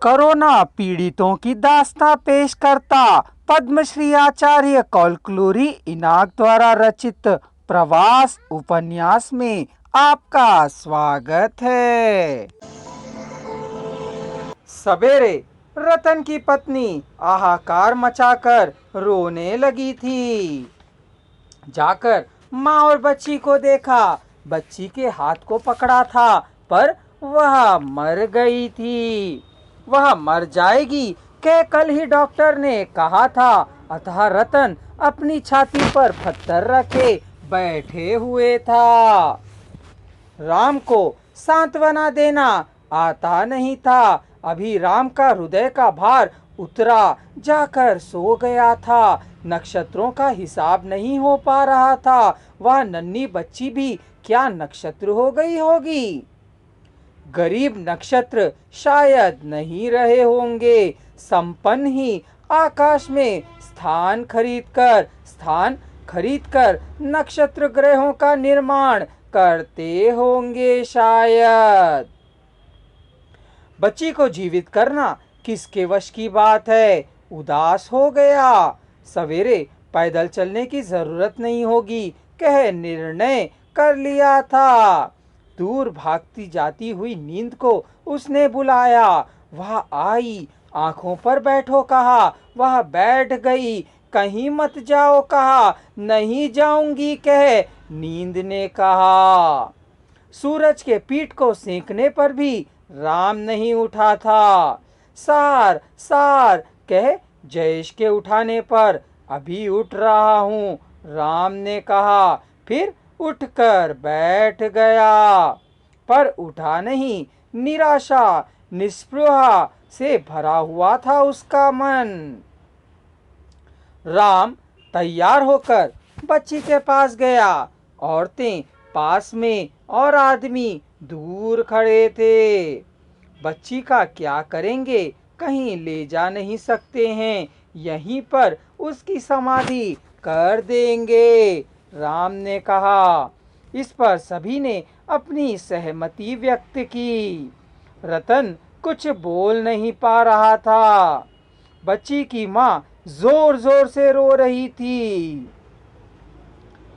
Corona पीड़ितों की दास्तां पेश करता पद्मश्री आचार्य कौलक्लूरी इनाक द्वारा रचित प्रवास उपन्यास में आपका स्वागत है। सवेरे रतन की पत्नी हाहाकार मचाकर रोने लगी थी। जाकर माँ और बच्ची को देखा। बच्ची के हाथ को पकड़ा था पर वह मर गई थी। वह मर जाएगी कि कल ही डॉक्टर ने कहा था। अतः रतन अपनी छाती पर पत्थर रखे बैठे हुए था। राम को सांत्वना देना आता नहीं था। अभी राम का हृदय का भार उतरा जाकर सो गया था। नक्षत्रों का हिसाब नहीं हो पा रहा था। वह नन्ही बच्ची भी क्या नक्षत्र हो गई होगी। गरीब नक्षत्र शायद नहीं रहे होंगे। संपन्न ही आकाश में स्थान खरीदकर नक्षत्र ग्रहों का निर्माण करते होंगे शायद। बच्ची को जीवित करना किसके वश की बात है। उदास हो गया। सवेरे पैदल चलने की जरूरत नहीं होगी कह निर्णय कर लिया था। दूर भागती जाती हुई नींद को उसने बुलाया। वह आई। आंखों पर बैठो कहा। वह बैठ गई। कहीं मत जाओ कहा। नहीं जाऊंगी कह नींद ने कहा। सूरज के पीठ को सेंकने पर भी राम नहीं उठा था। सार सार कह जयेश के उठाने पर अभी उठ रहा हूँ राम ने कहा। फिर उठकर बैठ गया पर उठा नहीं। निराशा निस्पृहा से भरा हुआ था उसका मन। राम तैयार होकर बच्ची के पास गया। औरतें पास में और आदमी दूर खड़े थे। बच्ची का क्या करेंगे। कहीं ले जा नहीं सकते हैं। यहीं पर उसकी समाधि कर देंगे राम ने कहा। इस पर सभी ने अपनी सहमति व्यक्त की। रतन कुछ बोल नहीं पा रहा था। बच्ची की माँ जोर जोर से रो रही थी।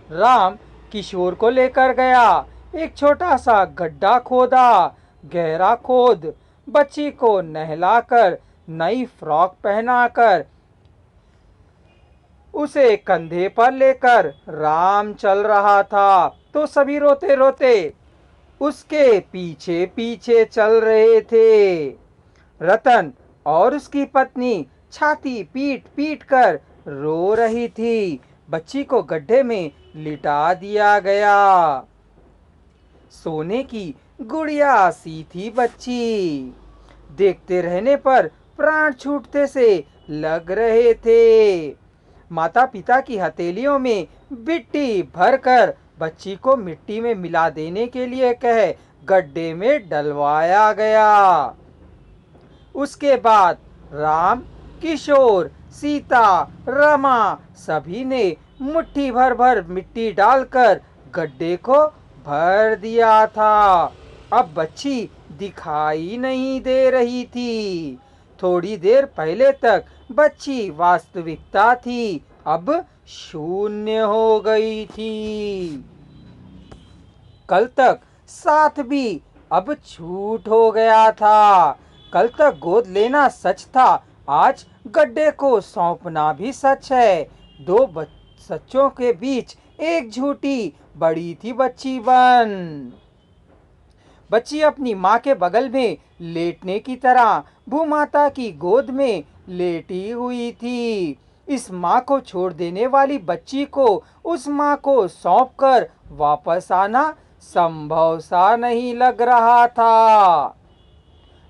राम किशोर को लेकर गया। एक छोटा सा गड्ढा खोदा। गहरा खोद बच्ची को नहलाकर नई फ्रॉक पहनाकर उसे कंधे पर लेकर राम चल रहा था तो सभी रोते रोते उसके पीछे पीछे चल रहे थे। रतन और उसकी पत्नी छाती पीट पीट कर रो रही थी। बच्ची को गड्ढे में लिटा दिया गया। सोने की गुड़िया सी थी बच्ची। देखते रहने पर प्राण छूटते से लग रहे थे। माता पिता की हथेलियों में मिट्टी भरकर बच्ची को मिट्टी में मिला देने के लिए कह गड्ढे में डलवाया गया। उसके बाद राम, किशोर, सीता, रमा सभी ने मुट्ठी भर भर मिट्टी डालकर गड्ढे को भर दिया था। अब बच्ची दिखाई नहीं दे रही थी। थोड़ी देर पहले तक बच्ची वास्तविकता थी। अब शून्य हो गई थी। कल तक साथ भी अब झूठ हो गया था। कल तक गोद लेना सच था। आज गड्ढे को सौंपना भी सच है। दो सच्चों के बीच एक झूठी बड़ी थी बच्ची बन। बच्ची अपनी माँ के बगल में लेटने की तरह भूमाता की गोद में लेटी हुई थी। इस माँ को छोड़ देने वाली बच्ची को उस माँ को सौंपकर वापस आना संभव सा नहीं लग रहा था।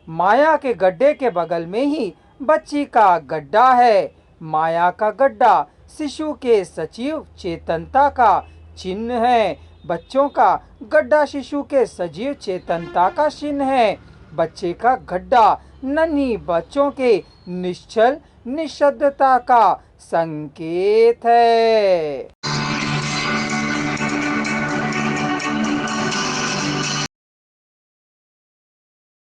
माया के गड्ढे के बगल में ही बच्ची का गड्ढा है। माया का गड्ढा शिशु के सजीव चेतनता का चिन्ह है। बच्चों का गड्ढा शिशु के सजीव चेतनता का चिन्ह है। बच्चे का गड्ढा नन्ही बच्चों के निश्चल निशब्दता का संकेत है।